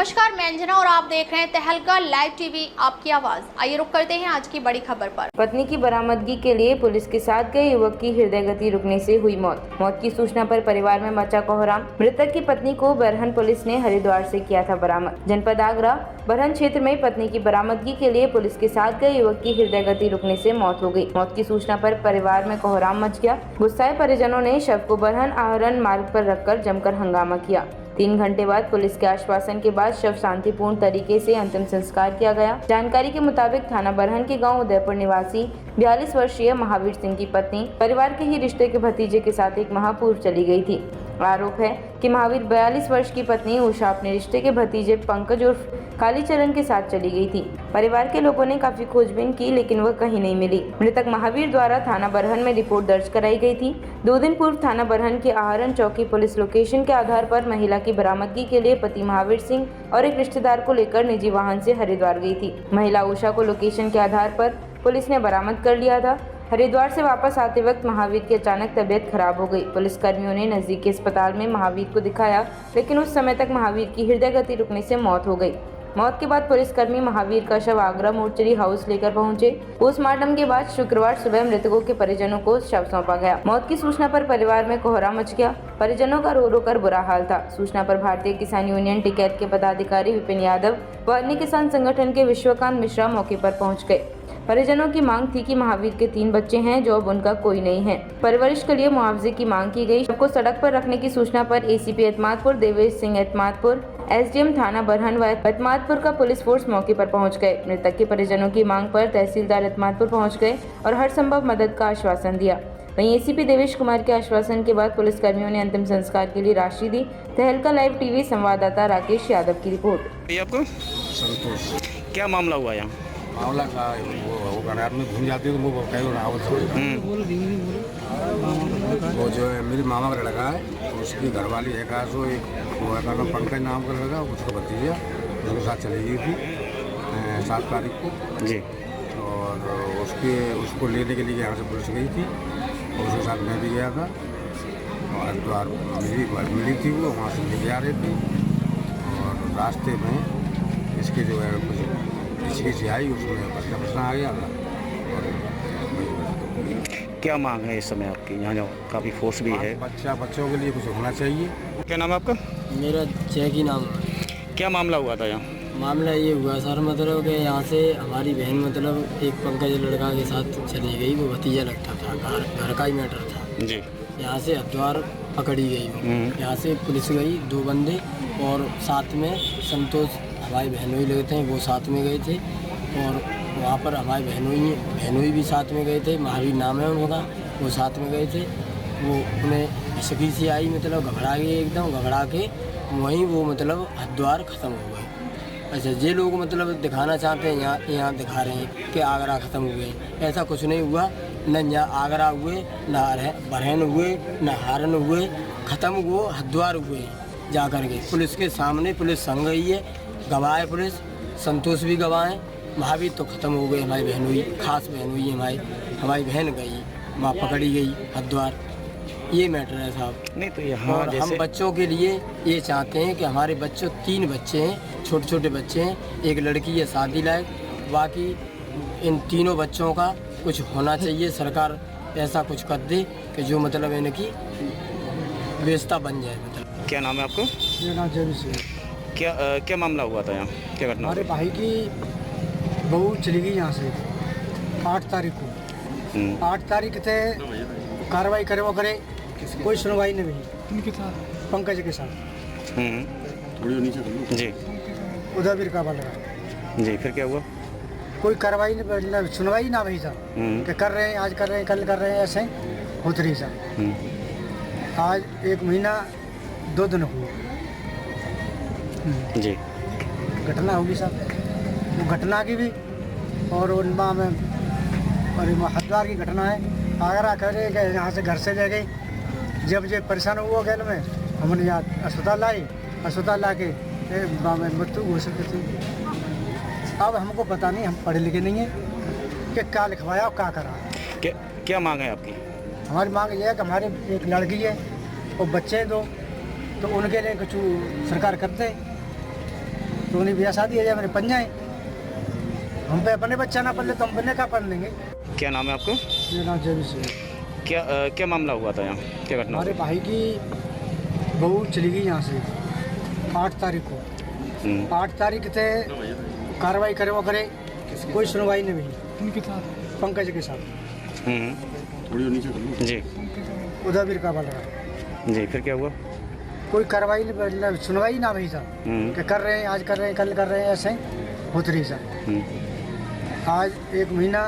नमस्कार, मैं अंजना और आप देख रहे हैं तहलका लाइव टीवी, आपकी आवाज। आइए रुक करते हैं आज की बड़ी खबर पर। पत्नी की बरामदगी के लिए पुलिस के साथ गए युवक की हृदय गति रुकने से हुई मौत। मौत की सूचना पर परिवार में मचा कोहराम। मृतक की पत्नी को बरहन पुलिस ने हरिद्वार से किया था बरामद। जनपद आगरा बरहन क्षेत्र में पत्नी की बरामदगी के लिए पुलिस के साथ गए युवक की हृदय गति रुकने से मौत हो गई। मौत की सूचना पर परिवार में कोहराम मच गया। गुस्साए परिजनों ने शव को बरहन आहरण मार्ग पर रखकर जमकर हंगामा किया। 3 घंटे बाद पुलिस के आश्वासन के बाद शव शांतिपूर्ण तरीके से अंतिम संस्कार किया गया। जानकारी के मुताबिक थाना बरहन के गांव उदयपुर निवासी 42 वर्षीय महावीर सिंह की पत्नी परिवार के ही रिश्ते के भतीजे के साथ एक माह पूर्व चली गई थी। आरोप है कि महावीर 42 वर्ष की पत्नी उषा अपने रिश्ते के भतीजे पंकज उर्फ कालीचरण के साथ चली गई थी। परिवार के लोगों ने काफी खोजबीन की लेकिन वह कहीं नहीं मिली। मृतक महावीर द्वारा थाना बरहन में रिपोर्ट दर्ज कराई गई थी। 2 दिन पूर्व थाना बरहन के आहरण चौकी पुलिस लोकेशन के आधार पर महिला की बरामदगी के लिए पति महावीर सिंह और एक रिश्तेदार को लेकर निजी वाहन से हरिद्वार गई थी। महिला उषा को लोकेशन के आधार पर पुलिस ने बरामद कर लिया था। हरिद्वार से वापस आते वक्त महावीर की अचानक तबीयत खराब हो गई। पुलिस कर्मियों ने नजदीकी अस्पताल में महावीर को दिखाया लेकिन उस समय तक महावीर की हृदय गति रुकने से मौत हो गई। मौत के बाद पुलिसकर्मी महावीर का शव आगरा मोर्चरी हाउस लेकर पहुंचे। पोस्टमार्टम के बाद शुक्रवार सुबह मृतकों के परिजनों को शव सौंपा गया। मौत की सूचना पर परिवार में कोहराम मच गया। परिजनों का रो रो कर बुरा हाल था। सूचना पर भारतीय किसान यूनियन टिकैत के पदाधिकारी विपिन यादव व अन्य किसान संगठन के विश्वकांत मिश्रा मौके पर पहुँच गए। परिजनों की मांग थी कि महावीर के 3 बच्चे हैं जो अब उनका कोई नहीं है। परवरिश के लिए मुआवजे की मांग की गई। सबको सड़क पर रखने की सूचना पर एसीपी एतमादपुर देवेश सिंह एतमादपुर, एसडीएम थाना बरहन व एतमादपुर का पुलिस फोर्स मौके पर पहुंच गए। मृतक के परिजनों की मांग पर तहसीलदार एतमादपुर पहुंच गए और हर संभव मदद का आश्वासन दिया। वहीं एसीपी देवेश कुमार के आश्वासन के बाद पुलिस कर्मियों ने अंतिम संस्कार के लिए राशि दी। तहलका लाइव टीवी संवाददाता राकेश यादव की रिपोर्ट। आपको संतोष क्या मामला हुआ यहाँ? मामला का वो गनार में घूम जाती है तो वो कहीं रावत वो जो है मेरी मामा का लड़का है, उसकी घरवाली है का सो एक वो है नाम पंकज नाम का लड़का, उसका भतीजा उसके साथ चली गई थी 7 तारीख को जी। और उसको लेने के लिए यहाँ से पुलिस गई थी और उसके साथ मैं भी गया था और हरिद्वार मिली थी वो, वहाँ से लेके आ रही थी और रास्ते में इसके जो है कुछ से आई, उसमें प्रश्न आ गया था। क्या मांग है इस समय आपकी? यहाँ जो काफ़ी फोर्स भी है, बच्चों के लिए कुछ होना चाहिए। क्या नाम है आपका? मेरा जैकी नाम है। क्या मामला हुआ था यहाँ? मामला ये हुआ सर, मतलब कि यहाँ से हमारी बहन मतलब एक पंकज लड़का के साथ चली गई, वो भतीजा लगता था, घर का ही मैटर था जी। यहाँ से हरिद्वार पकड़ी गई वो। यहाँ से पुलिस गई 2 बंदे और साथ में संतोष हमारी बहनोई लगते हैं, वो साथ में गए थे और वहाँ पर हमारी बहनोई भी साथ में गए थे, महावीर नाम है उनका, वो साथ में गए थे। वो उन्हें सकी से आई, मतलब घबरा गए, एकदम घबरा के वहीं वो मतलब हरिद्वार ख़त्म हो गए। अच्छा, ये लोग मतलब दिखाना चाहते हैं यहाँ दिखा रहे हैं कि आगरा ख़त्म हुए, ऐसा कुछ नहीं हुआ। न यहाँ आगरा हुए, न बरहन हुए, न हारन हुए, ख़त्म हुए हरिद्वार हुए जा कर के। पुलिस के सामने पुलिस संग गई है, गवाह है पुलिस, संतोष भी गवाह है। महावीर तो ख़त्म हो गए, हमारी बहन हुई, खास बहन हुई हमारी बहन गई, वहाँ पकड़ी गई हरिद्वार। ये मैटर है साहब। नहीं तो यहाँ और हम बच्चों के लिए ये चाहते हैं कि हमारे बच्चों 3 बच्चे हैं, छोटे छोटे बच्चे हैं, एक लड़की है शादी लायक, बाकी इन तीनों बच्चों का कुछ होना चाहिए। सरकार ऐसा कुछ कर दे कि जो मतलब इनकी व्यवस्था बन जाए। मतलब क्या नाम है आपको? मेरा नाम जयवीर सिंह। क्या मामला हुआ था यहाँ? क्या घटना? हमारे भाई की बहू चली गई यहाँ से 8 तारीख को। 8 तारीख थे कार्रवाई करे वो करे, कोई सुनवाई नहीं हुई। पंकज के साथ जी। उदयवीर का लगा जी। फिर क्या हुआ? कोई कार्रवाई नहीं, सुनवाई ना हुई सर कि कर रहे हैं, आज कर रहे हैं, कल कर रहे हैं, ऐसे होते रही सर। आज 1 महीना 2 दिन हुए जी। घटना होगी सर, वो घटना की भी और उनमें में और हरिद्वार की घटना है। आगरा करे कि यहाँ से घर से ले गई, जब ये परेशान हुआ गैल में हमने यहाँ अस्पताल ला के मृत्यु घोषित की थी। अब हमको पता नहीं, हम पढ़े लिखे नहीं हैं कि क्या लिखवाया और क्या करा। क्या मांग है आपकी? हमारी मांग ये है कि हमारे एक लड़की है और बच्चे हैं 2, तो उनके लिए कुछ सरकार करते। तो उन्हें ब्याह शादी है मेरे पन जाए, हम पे अपने बच्चा ना पढ़ ले तो हम बने का पढ़ लेंगे। क्या नाम है आपको? मेरा नाम जय सिंह। क्या मामला हुआ था यहाँ, क्या घटना हमारे हुई? भाई की बहू चली गई यहाँ से 8 तारीख को। 8 तारीख थे कार्रवाई करे वो करे, कोई सुनवाई नहीं हुई। उनके साथ पंकज के साथ जी उदयवीर का बल रहा, जी, फिर क्या हुआ? कोई कार्रवाई नहीं, सुनवाई ना हुई सर कि कर रहे हैं, आज कर रहे हैं, कल कर रहे हैं, ऐसे होते रही सर। आज 1 महीना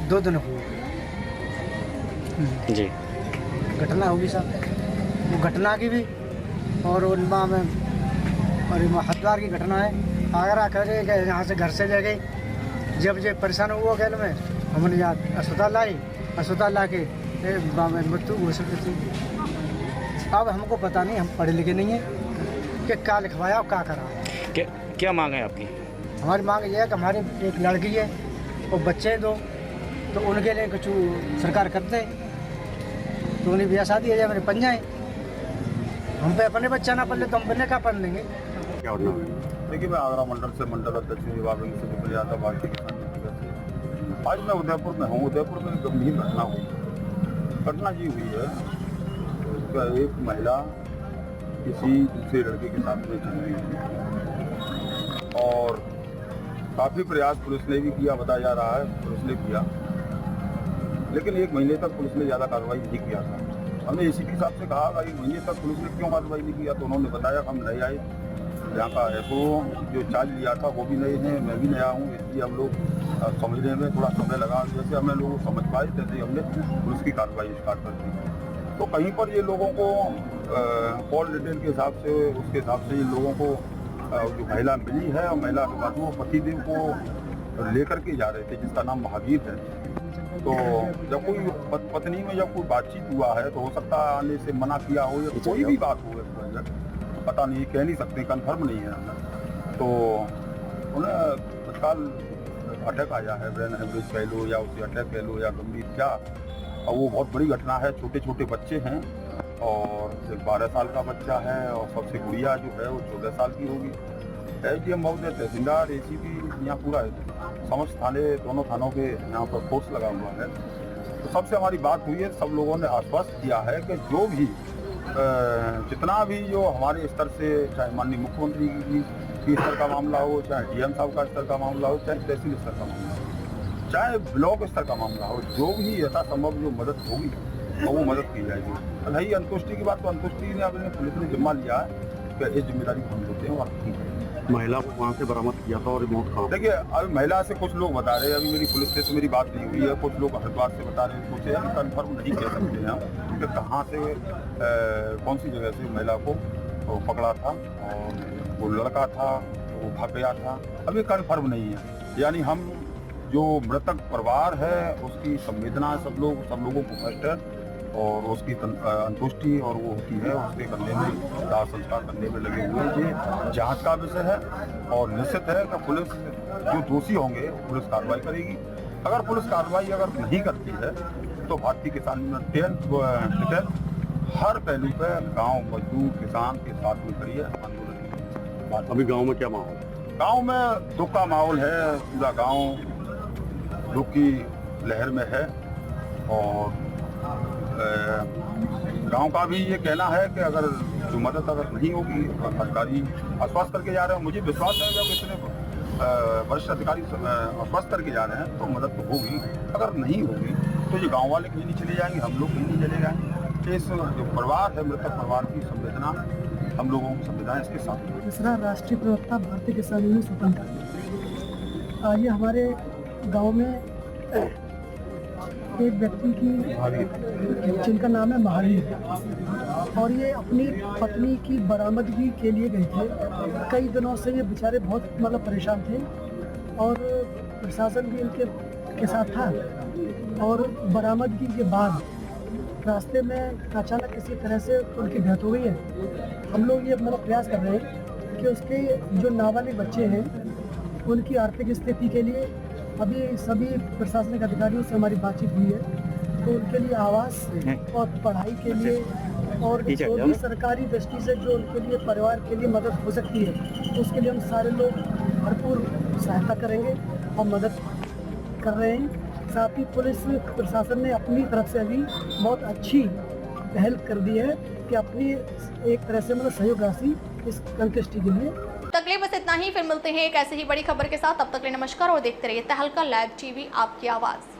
2 दिन हुए जी, घटना होगी सर, वो घटना की भी और उनमें में और हरिद्वार की घटना है। आगरा करे कि यहाँ से घर से जा गई, जब परेशान हुआ खेल में हमने यहाँ अस्पताल लाई, अस्पताल ला के मृत्यु घोषित थी। अब हमको पता नहीं, हम पढ़े लिखे नहीं हैं कि क्या लिखवाया और क्या करा। क्या मांग है आपकी? हमारी मांग ये है कि हमारी एक लड़की है और बच्चे हैं 2, तो उनके लिए कुछ सरकार कर दे, तो उन्हें ब्याह शादी है मेरे पन जाए, हम पे अपने बच्चा ना पढ़ ले तो हम बने का पढ़ लेंगे। क्या होना है? देखिए, मैं आगरा मंडल से मंडल अध्यक्ष विभाग से विपुल यादव, भारतीय किसान यूनियन से। आज मैं उदयपुर में हूँ। उदयपुर में गंभीर घटना हुई। घटना ये हुई है कि एक महिला किसी दूसरे लड़के के साथ में चली गई और काफ़ी प्रयास पुलिस ने भी किया, बताया जा रहा है पुलिस ने किया, लेकिन 1 महीने तक पुलिस ने ज़्यादा कार्रवाई नहीं किया था। हमने एसीपी साहब से कहा कि 1 महीने तक पुलिस ने क्यों कार्रवाई नहीं किया, तो उन्होंने बताया हम नए आए, यहाँ का एसओ जो चार्ज लिया था वो भी नए हैं, मैं भी नया हूँ, इसलिए हम लोग समझने में थोड़ा समय लगा। जैसे हमें लोग समझ पाए तैसे हमने पुलिस की कार्रवाई स्टार्ट कर दी। तो कहीं पर ये लोगों को कॉल डिटेल के हिसाब से, उसके हिसाब से ये लोगों को जो महिला मिली है और महिला के बाद वो पतिदेव को लेकर के जा रहे थे, जिसका नाम महावीर है। तो जब कोई पत्नी में जब कोई बातचीत हुआ है तो हो सकता है आने से मना किया हो या कोई भी बात हो, तो पता नहीं, कह नहीं सकते, कन्फर्म नहीं है। तो उन्हें तत्काल अटैक आया है, ब्रेन हेमरेज कह लो या उसे अटैक कह लो या गंभीर क्या, और वो बहुत बड़ी घटना है। छोटे छोटे बच्चे हैं और 12 साल का बच्चा है और सबसे गुड़िया जो है वो 14 साल की होगी। एसडीएम महोदय, तहसीलदार, एसीपी, यहाँ पूरा समस्त थाने, दोनों थानों के यहाँ पर फोर्स लगा हुआ है। तो सबसे हमारी बात हुई है, सब लोगों ने आश्वस्त किया है कि जो भी जितना भी जो हमारे स्तर से, चाहे माननीय मुख्यमंत्री की स्तर का मामला हो, चाहे डीएम साहब का स्तर का मामला हो, चाहे तहसील स्तर का मामला हो, चाहे ब्लॉक स्तर का मामला हो, जो भी यथासंभव जो मदद होगी तो वो मदद की जाएगी। तो रही अंतुष्टि की बात, तो अंतुष्टि ने अपने पुलिस ने जिम्मा लिया है कि इस जिम्मेदारी को हम लेते हैं और ठीक है। महिला को वहाँ से बरामद किया था और रिमोट कहाँ? देखिए, अभी महिला से कुछ लोग बता रहे हैं, अभी मेरी पुलिस से मेरी बात नहीं हुई है, कुछ लोग हरिद्वार से बता रहे हैं, कुछ अभी कन्फर्म नहीं कह सकते हैं हम कि कहाँ से कौन सी जगह से महिला को पकड़ा था और वो लड़का था वो भाग गया था, अभी कन्फर्म नहीं है। यानी हम जो मृतक परिवार है उसकी संवेदना सब लोगों को कष्ट है और उसकी अंतुष्टि और वो होती है, उसके करने में, दाह संस्कार करने में लगे हुए हैं। ये जांच का विषय है और निश्चित है कि पुलिस जो दोषी होंगे पुलिस कार्रवाई करेगी। अगर पुलिस कार्रवाई अगर नहीं करती है तो भारतीय किसान यूनियन हर पहलू पर गांव मजदूर किसान के साथ में खड़ी है, आंदोलन। अभी गांव में क्या माहौल? गांव में दुख का माहौल है, पूरा गांव दुख की लहर में है और गांव का भी ये कहना है कि अगर जो मदद अगर नहीं होगी, अधिकारी आश्वस्त करके जा रहे हैं, मुझे विश्वास है जब इतने वरिष्ठ अधिकारी आश्वस्त करके जा रहे हैं तो मदद तो होगी। अगर नहीं होगी तो ये गांव वाले कहीं नहीं चले जाएंगे, हम लोग कहीं नहीं चले जाएंगे। इस जो परिवार है, मृतक परिवार की संवेदना, हम लोगों की संवेदना इसके साथ। दूसरा राष्ट्रीय प्रवक्ता भारतीय किसान यूनियन स्वतंत्र। ये हमारे गांव में एक व्यक्ति की जिनका नाम है महावीर और ये अपनी पत्नी की बरामदगी के लिए गए थे। कई दिनों से ये बेचारे बहुत परेशान थे और प्रशासन भी इनके साथ था और बरामदगी के बाद रास्ते में अचानक किसी तरह से उनकी डेथ हो गई है। हम लोग ये प्रयास कर रहे हैं कि उसके जो नाबालिग बच्चे हैं उनकी आर्थिक स्थिति के लिए अभी सभी प्रशासनिक अधिकारियों से हमारी बातचीत हुई है, तो उनके लिए आवास और पढ़ाई के लिए और जो भी सरकारी दृष्टि से जो उनके लिए परिवार के लिए मदद हो सकती है तो उसके लिए हम सारे लोग भरपूर सहायता करेंगे और मदद कर रहे हैं। साथ ही पुलिस प्रशासन ने अपनी तरफ से भी बहुत अच्छी पहल कर दी है कि अपनी एक तरह से मतलब सहयोग राशि इस अंत्येष्टि के लिए। तक लिए बस इतना ही, फिर मिलते हैं एक ऐसे ही बड़ी खबर के साथ। तब तक के लिए नमस्कार और देखते रहिए तहलका लाइव टीवी, आपकी आवाज़।